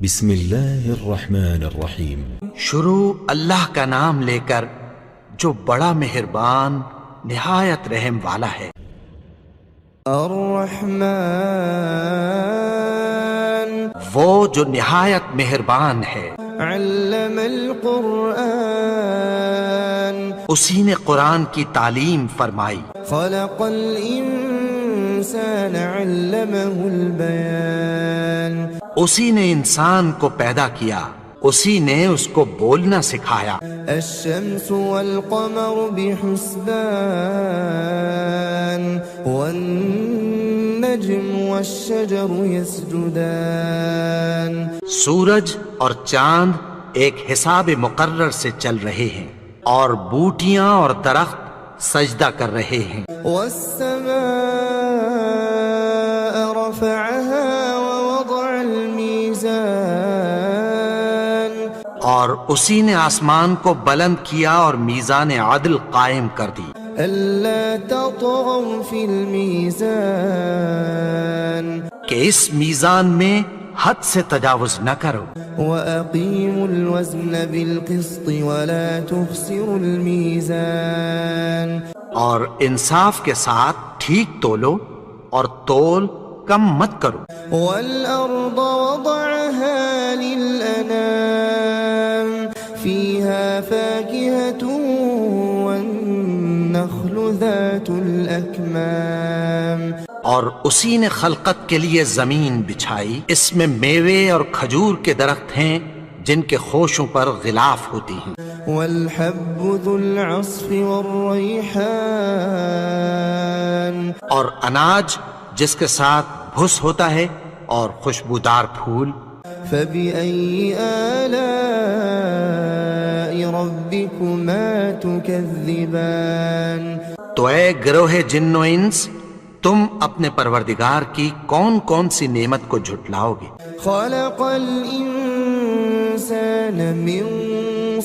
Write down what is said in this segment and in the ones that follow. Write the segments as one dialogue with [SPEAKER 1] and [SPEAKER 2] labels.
[SPEAKER 1] بسم اللہ الرحمن الرحیم۔
[SPEAKER 2] شروع اللہ کا نام لے کر جو بڑا مہربان نہایت رحم والا ہے۔
[SPEAKER 3] الرحمن
[SPEAKER 2] وہ جو نہایت مہربان ہے۔
[SPEAKER 3] علم القرآن
[SPEAKER 2] اسی نے قرآن کی تعلیم فرمائی۔
[SPEAKER 3] خلق الانسان علمه البیان
[SPEAKER 2] اسی نے انسان کو پیدا کیا، اسی نے اس کو بولنا سکھایا۔
[SPEAKER 3] الشمس والقمر بحسبان والنجم والشجر يسجدان
[SPEAKER 2] سورج اور چاند ایک حساب مقرر سے چل رہے ہیں، اور بوٹیاں اور درخت سجدہ کر رہے ہیں۔
[SPEAKER 3] والسماء رفعها ووضع الميزان
[SPEAKER 2] اور اسی نے آسمان کو بلند کیا اور میزان عدل قائم کر دی۔
[SPEAKER 3] ألا تطغوا في الميزان
[SPEAKER 2] کہ اس میزان میں حد سے تجاوز نہ کرو۔
[SPEAKER 3] وأقيموا الوزن بالقسط ولا تخسروا الميزان
[SPEAKER 2] اور انصاف کے ساتھ ٹھیک تولو اور تول کم مت کرو۔
[SPEAKER 3] والأرض وضعها للأنام فيها فاكهة والنخل ذات الأكمام
[SPEAKER 2] اور اسی نے خلقت کے لیے زمین بچھائی، اس میں میوے اور کھجور کے درخت ہیں جن کے خوشوں پر غلاف ہوتی ہیں۔
[SPEAKER 3] والحب ذو العصف والريحان
[SPEAKER 2] اور اناج جس کے ساتھ بھس ہوتا ہے اور خوشبودار پھول۔
[SPEAKER 3] فبأي آلاء ربكما تكذبان
[SPEAKER 2] تو اے گروہ جن و انس، تم اپنے پروردگار کی کون کون سی نعمت کو جھٹلاؤ گے؟
[SPEAKER 3] خلق الإنسان من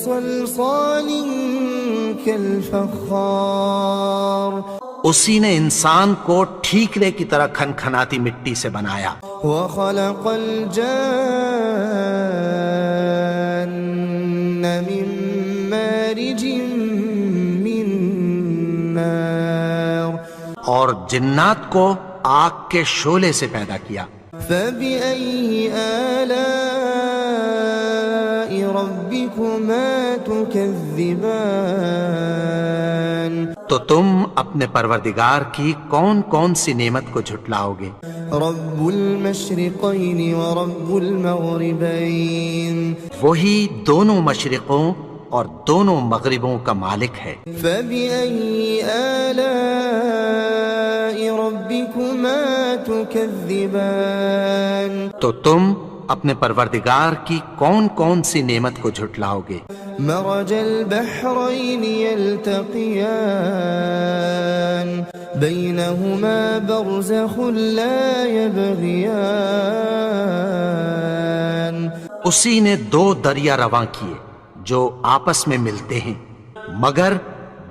[SPEAKER 3] صلصال كالفخار
[SPEAKER 2] اسی نے انسان کو ٹھیکرے کی طرح کھنکھناتی مٹی سے بنایا۔
[SPEAKER 3] وخلق الجان من مارج من نار
[SPEAKER 2] اور جنات کو آگ کے شعلے سے پیدا کیا۔
[SPEAKER 3] فبأي آلاء ربكما تكذبان
[SPEAKER 2] تو تم اپنے پروردگار کی کون کون سی نعمت کو جھٹلاؤ گے؟
[SPEAKER 3] رب المشرقين ورب المغربين
[SPEAKER 2] وہی دونوں مشرقوں اور دونوں مغربوں کا مالک ہے۔
[SPEAKER 3] فبأي آلاء ربكما تكذبان
[SPEAKER 2] تو تم اپنے پروردگار کی کون کون سی نعمت کو جھٹلاؤ گے؟
[SPEAKER 3] مرج البحرين يلتقيان بينهما برزخ لا يبغيان
[SPEAKER 2] اسی نے دو دریا رواں کیے جو آپس میں ملتے ہیں، مگر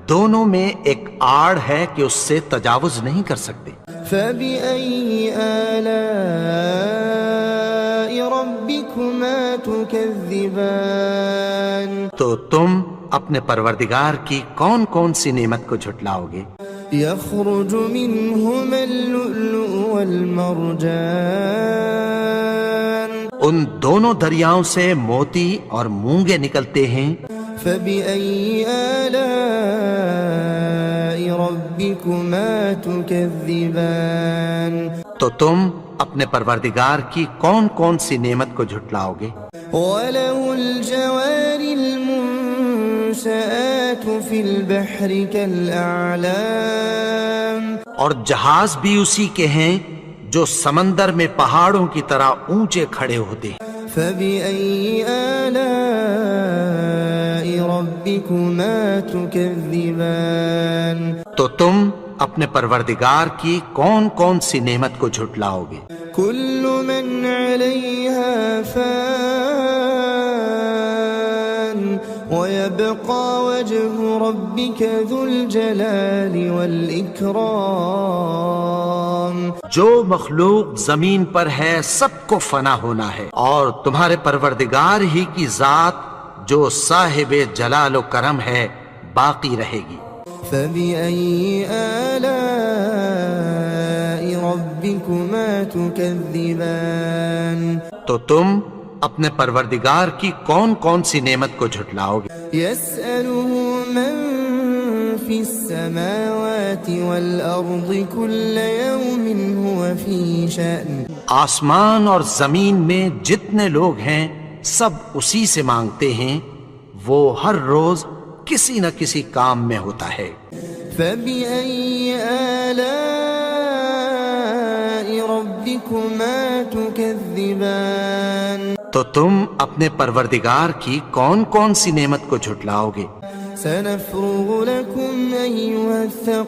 [SPEAKER 2] دونوں میں ایک آڑ ہے کہ اس سے تجاوز نہیں کر سکتے۔
[SPEAKER 3] فبأي آلاء ربكما تكذبان
[SPEAKER 2] تو تم اپنے پروردگار کی کون کون سی نعمت کو جھٹلاؤ گے؟
[SPEAKER 3] يخرج منهما اللؤلؤ والمرجان
[SPEAKER 2] ان دونوں دریاؤں سے موتی اور مونگے نکلتے ہیں۔
[SPEAKER 3] فبأي آلاء ربكما تكذبان
[SPEAKER 2] تو تم اپنے پروردگار کی کون کون سی نعمت کو جھٹلاؤ گے؟
[SPEAKER 3] وله الجوار المنشآت في البحر كالأعلام
[SPEAKER 2] اور جہاز بھی اسی کے ہیں جو سمندر میں پہاڑوں کی طرح اونچے کھڑے ہوتے ہیں۔
[SPEAKER 3] فبأي آلاء ربكما تكذبان
[SPEAKER 2] تو تم اپنے پروردگار کی کون کون سی نعمت کو جھٹلاؤ گے؟
[SPEAKER 3] كل من عليها فان ويبقى وجه ربك ذو الجلال والإكرام.
[SPEAKER 2] جو مخلوق زمین پر ہے سب کو فنا ہونا ہے، اور تمہارے پروردگار ہی کی ذات جو صاحب جلال و کرم ہے باقی رہے گی.
[SPEAKER 3] فبأي آلاء ربكما تكذبان.
[SPEAKER 2] تو تم اپنے پروردگار کی کون کون سی نعمت کو جھٹلاؤ گے؟
[SPEAKER 3] يسأله من في السماوات والأرض كل يوم هو في شأن.
[SPEAKER 2] آسمان اور زمین میں جتنے لوگ ہیں سب اسی سے مانگتے ہیں، وہ ہر روز کسی نہ کسی کام میں ہوتا ہے.
[SPEAKER 3] فبأي آلاء ربكما تكذبان.
[SPEAKER 2] تو تم اپنے پروردگار کی کون کون سی نعمت کو جھٹلاؤ گے؟
[SPEAKER 3] سنفرغ لكم أيها الثقلان.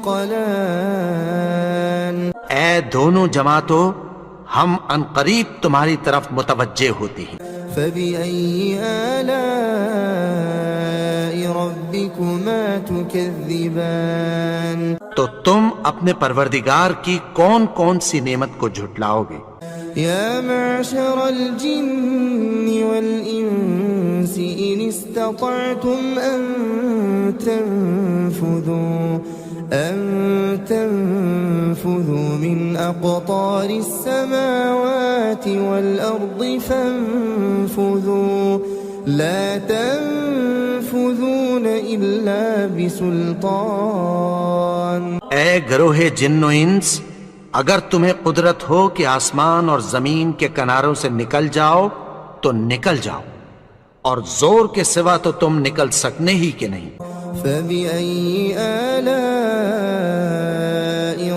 [SPEAKER 2] اے دونوں جماعتوں، ہم عنقریب تمہاری طرف متوجہ ہوتے ہیں.
[SPEAKER 3] فبأي آلاء ربكما تكذبان.
[SPEAKER 2] تو تم اپنے پروردگار کی کون کون سی نعمت کو جھٹلاؤ گے؟
[SPEAKER 3] يا معشر الجن والإنس إن استطعتم أن تنفذوا من أقطار السماوات والأرض فانفذوا لا تنفذون إلا بسلطان.
[SPEAKER 2] اے گروہ جن و انس، اگر تمہیں قدرت ہو کہ آسمان اور زمین کے کناروں سے نکل جاؤ تو نکل جاؤ، اور زور کے سوا تو تم نکل سکنے ہی کہ نہیں.
[SPEAKER 3] فبأي آلاء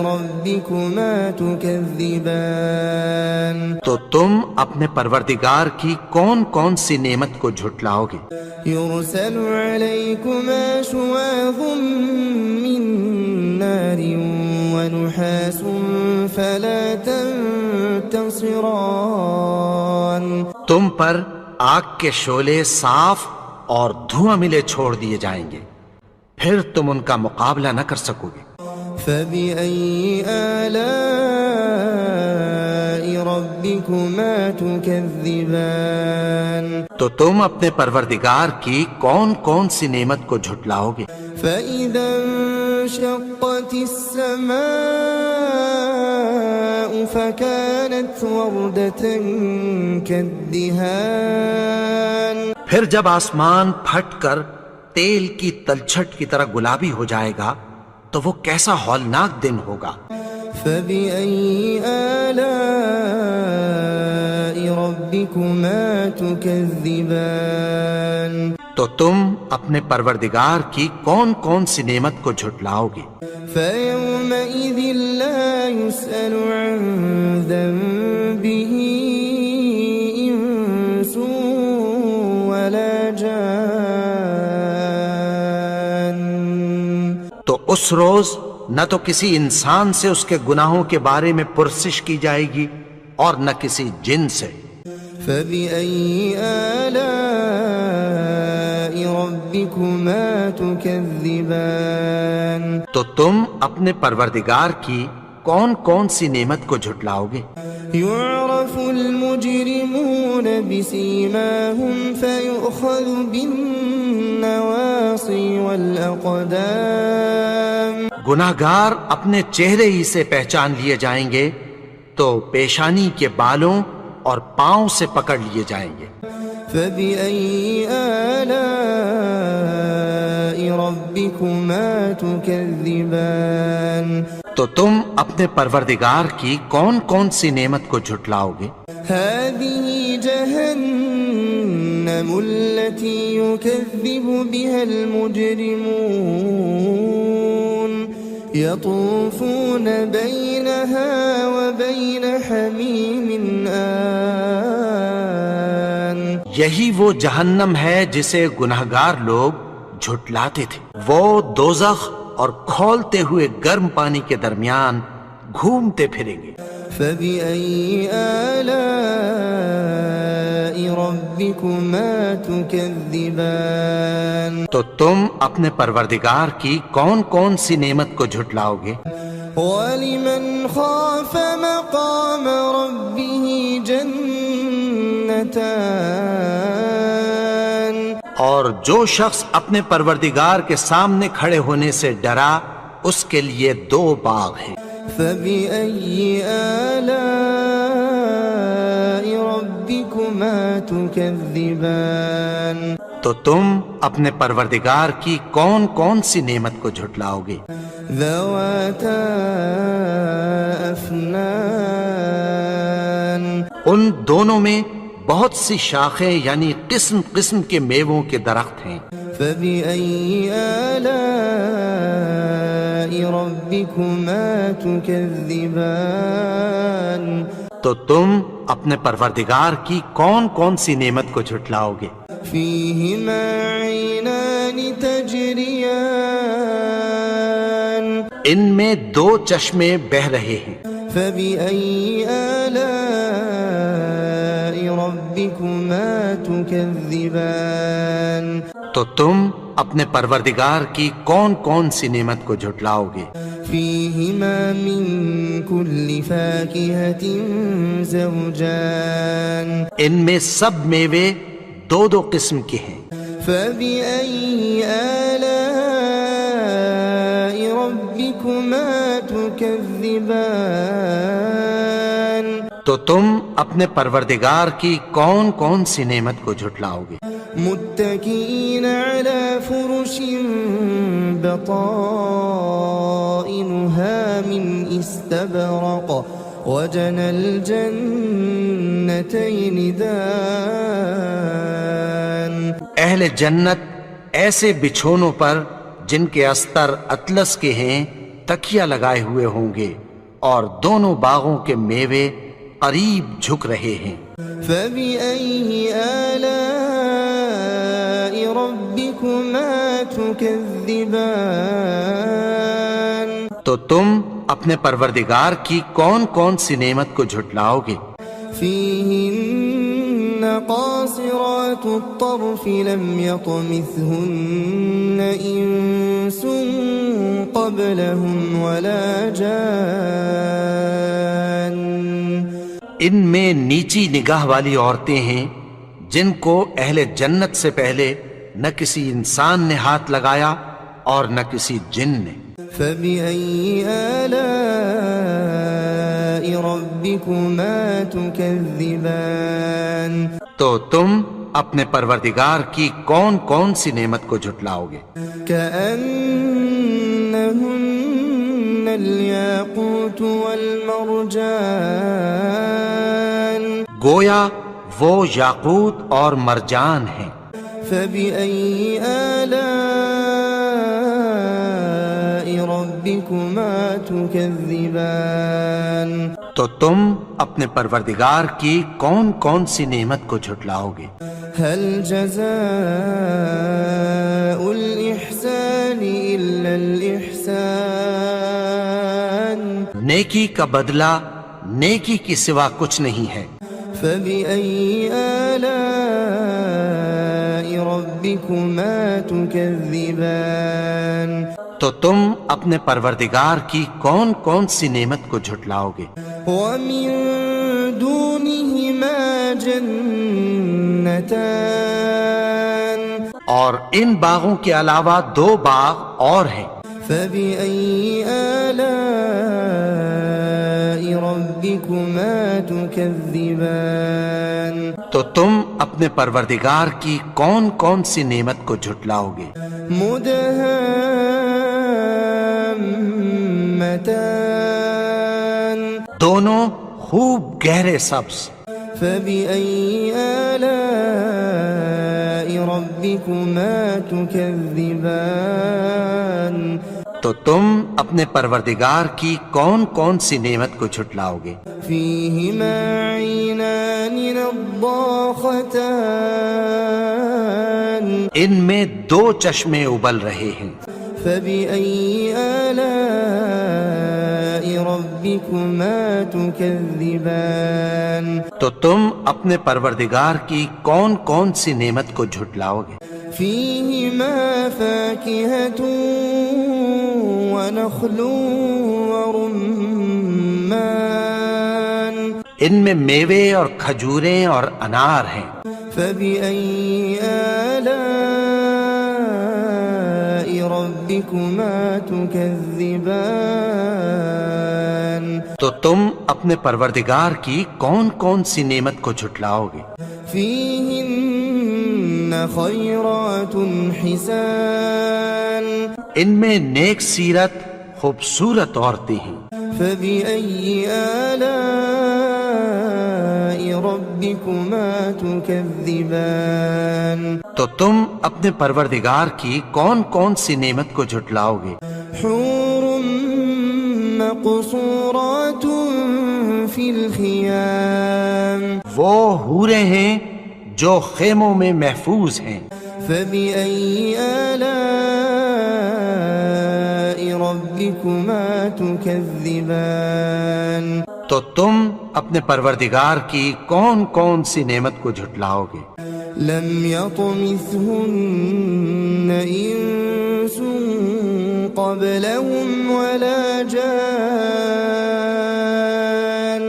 [SPEAKER 3] ربكما تكذبان.
[SPEAKER 2] تو تم اپنے پروردگار کی کون کون سی نعمت کو جھٹلاؤ گے؟
[SPEAKER 3] يرسل عليكما شواظ من نار ونحاس فلا تنتصران.
[SPEAKER 2] تم پر آگ کے شعلے صاف اور دھواں ملے چھوڑ دیے جائیں گے، پھر تم ان کا مقابلہ نہ کر سکو گے.
[SPEAKER 3] فبأي آلاء ربكما تكذبان.
[SPEAKER 2] تو تم اپنے پروردگار کی کون کون سی نعمت کو جھٹلاؤ گے؟
[SPEAKER 3] فإذا انشقت السماء فكانت وردة كالدهان.
[SPEAKER 2] پھر جب آسمان پھٹ کر تیل کی تلچھٹ کی طرح گلابی ہو جائے گا تو وہ کیسا ہولناک دن ہوگا.
[SPEAKER 3] فبأي آلاء ربكما تكذبان.
[SPEAKER 2] تو تم اپنے پروردگار کی کون کون سی نعمت کو جھٹلاؤ گے؟
[SPEAKER 3] فيومئذ لا يسأل عن ذنبه إنس ولا جان.
[SPEAKER 2] تو اس روز نہ تو کسی انسان سے اس کے گناہوں کے بارے میں پرسش کی جائے گی اور نہ کسی جن سے.
[SPEAKER 3] فبأي آلاء ربكما تكذبان.
[SPEAKER 2] تو تم اپنے پروردگار کی کون کون سی نعمت کو جھٹلاؤ گے؟
[SPEAKER 3] يعرف المجرمون بسيماهم فيؤخذ بالنواصي والأقدام.
[SPEAKER 2] گناہگار اپنے چہرے ہی سے پہچان لیے جائیں گے تو پیشانی کے بالوں اور پاؤں سے پکڑ لیے جائیں گے.
[SPEAKER 3] فبأي آلاء ربكما تكذبان.
[SPEAKER 2] تو تم اپنے پروردگار کی کون کون سی نعمت کو جھٹلاؤ گے؟
[SPEAKER 3] هذه جهنم التي يكذب بها المجرمون يطوفون بينها وبين حميم آن.
[SPEAKER 2] یہی وہ جہنم ہے جسے گناہگار لوگ جھٹلاتے تھے. وہ دوزخ اور کھولتے ہوئے گرم پانی کے درمیان گھومتے پھریں گے.
[SPEAKER 3] فبأي آلاء ربكما تكذبان
[SPEAKER 2] تو تم اپنے پروردگار کی کون کون سی نعمت کو جھٹلاؤ گے؟
[SPEAKER 3] وَلِمَنْ خَافَ مَقَامَ رَبِّهِ جَنَّتَانِ
[SPEAKER 2] اور جو شخص اپنے پروردگار کے سامنے کھڑے ہونے سے ڈرا اس کے لیے 2 باغ ہیں۔
[SPEAKER 3] فَبِأَيِّ آلَاءِ رَبِّكُمَا تُكَذِّبَانِ
[SPEAKER 2] تو تم اپنے پروردگار کی کون کون سی نعمت کو جھٹلاؤ گے؟
[SPEAKER 3] ذَوَاتَا أَفْنَانٍ
[SPEAKER 2] ان دونوں میں بہت سی شاخیں یعنی قسم قسم کے میووں کے درخت ہیں۔
[SPEAKER 3] فَبِأَيِّ آلَاءِ رَبِّكُمَا تُكَذِّبَانِ
[SPEAKER 2] تو تم اپنے پروردگار کی کون کون سی نعمت کو جھٹلاؤ گے؟
[SPEAKER 3] فِيهِمَا عَيْنَانِ تَجْرِيَانِ
[SPEAKER 2] ان میں 2 چشمے بہہ رہے ہیں۔
[SPEAKER 3] فَبِأَيِّ آلَاءِ رَبِّكُمَا تُكَذِّبَانِ
[SPEAKER 2] تو تم اپنے پروردگار کی کون کون سی نعمت کو جھٹلاؤ گے؟
[SPEAKER 3] فِيهِمَا مِن كُلِّ فَاكِهَةٍ زَوْجَانِ
[SPEAKER 2] ان میں سب میوے 2 قسم کے ہیں۔
[SPEAKER 3] فَبِأَيِّ آلَاءِ رَبِّكُمَا تُكَذِّبَانِ
[SPEAKER 2] تو تم اپنے پروردگار کی کون کون سی نعمت کو جھٹلاؤ گے؟
[SPEAKER 3] متكئين على فرش بطائنها من استبرق وجنى الجنتين دان
[SPEAKER 2] اہل جنت ایسے بچھونوں پر جن کے استر اطلس کے ہیں تکیہ لگائے ہوئے ہوں گے اور دونوں باغوں کے میوے قریب جھک رہے ہیں۔
[SPEAKER 3] فبأي آلاء ربكما تكذبان
[SPEAKER 2] تو تم اپنے پروردگار کی کون کون سی نعمت کو جھٹلاؤ گے؟
[SPEAKER 3] فيهن قاصرات الطرف لم يطمثهن إنس قبلهم ولا جان
[SPEAKER 2] ان میں نیچی نگاہ والی عورتیں ہیں جن کو اہل جنت سے پہلے نہ کسی انسان نے ہاتھ لگایا اور نہ کسی جن نے۔
[SPEAKER 3] فبأي آلاء ربكما تكذبان
[SPEAKER 2] تو تم اپنے پروردگار کی کون کون سی نعمت کو جھٹلاؤ گے؟
[SPEAKER 3] كأنهن الياقوت والمرجان
[SPEAKER 2] گویا وہ یاقوت اور مرجان ہیں۔
[SPEAKER 3] فبأي آلاء ربكما تكذبان
[SPEAKER 2] تو تم اپنے پروردگار کی کون کون سی نعمت کو جھٹلاؤ گے؟
[SPEAKER 3] هل جزاء الإحسان إلا الإحسان
[SPEAKER 2] نیکی کا بدلہ نیکی کی سوا کچھ نہیں ہے۔
[SPEAKER 3] فبأي آلاء ربكما تكذبان
[SPEAKER 2] تو تم اپنے پروردگار کی کون کون سی نعمت کو جھٹلاؤ گے؟
[SPEAKER 3] ومن دونهما جنتان
[SPEAKER 2] اور ان باغوں کے علاوہ 2 باغ اور ہیں۔
[SPEAKER 3] فبأي آلاء ربكما تكذبان
[SPEAKER 2] تو تم اپنے پروردگار کی کون کون سی نعمت کو جھٹلاؤ گے؟
[SPEAKER 3] مدهامتان
[SPEAKER 2] دونوں خوب گہرے سبز۔
[SPEAKER 3] فبأي آلاء ربكما تكذبان
[SPEAKER 2] تو تم اپنے پروردگار کی کون کون سی نعمت کو جھٹلاؤ گے؟
[SPEAKER 3] فيهما عينان نضاختان
[SPEAKER 2] ان میں 2 چشمے ابل رہے ہیں۔
[SPEAKER 3] فبأي آلاء ربكما تكذبان
[SPEAKER 2] تو تم اپنے پروردگار کی کون کون سی نعمت کو جھٹلاؤ گے؟
[SPEAKER 3] فيهما فاكهة ونخل ورمان
[SPEAKER 2] ان میں میوے اور کھجوریں اور انار ہیں۔
[SPEAKER 3] فبأي آلاء ربكما تكذبان
[SPEAKER 2] تو تم اپنے پروردگار کی کون کون سی نعمت کو جھٹلاؤ گے؟
[SPEAKER 3] فيهن خيرات حسان
[SPEAKER 2] ان میں نیک سیرت خوبصورت عورتیں ہیں۔
[SPEAKER 3] فبأي آلاء ربكما تكذبان
[SPEAKER 2] تو تم اپنے پروردگار کی کون کون سی نعمت کو جھٹلاؤ گے؟
[SPEAKER 3] حور مقصورات في الخيام
[SPEAKER 2] وہ حوریں ہیں جو خیموں میں محفوظ ہیں۔
[SPEAKER 3] فبأي آلاء ربكما تكذبان
[SPEAKER 2] تو تم اپنے پروردگار کی کون کون سی نعمت کو جھٹلاؤ گے؟
[SPEAKER 3] لم يطمثهن إنس قبلهم ولا جان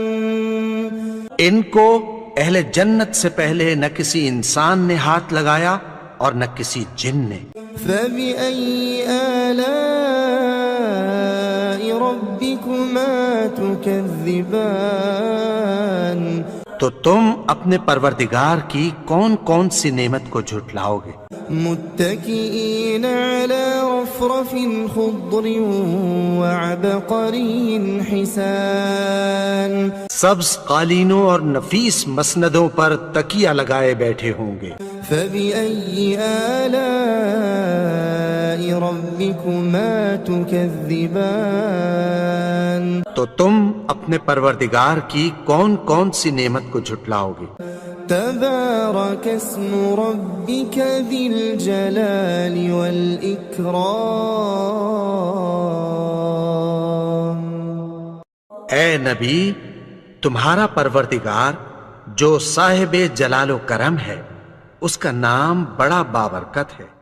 [SPEAKER 2] ان کو اہل جنت سے پہلے نہ کسی انسان نے ہاتھ لگایا اور نہ کسی جن نے۔
[SPEAKER 3] فبأي آلاء ربكما تكذبان
[SPEAKER 2] تو تم اپنے پروردگار کی کون کون سی نعمت کو جھٹلاؤ گے؟
[SPEAKER 3] متكئين على رفرف خضر وعبقري حسان
[SPEAKER 2] سبز قالینوں اور نفیس مسندوں پر تکیہ لگائے بیٹھے ہوں گے۔
[SPEAKER 3] فبأي آلاء ربكما تكذبان
[SPEAKER 2] تو تم اپنے پروردگار کی کون کون سی نعمت کو جھٹلاؤ گے؟
[SPEAKER 3] تبارك اسم ربك ذي الجلال والإكرام
[SPEAKER 2] اے نبی، تمہارا پروردگار جو صاحب جلال و کرم ہے، اس کا نام بڑا بابرکت ہے۔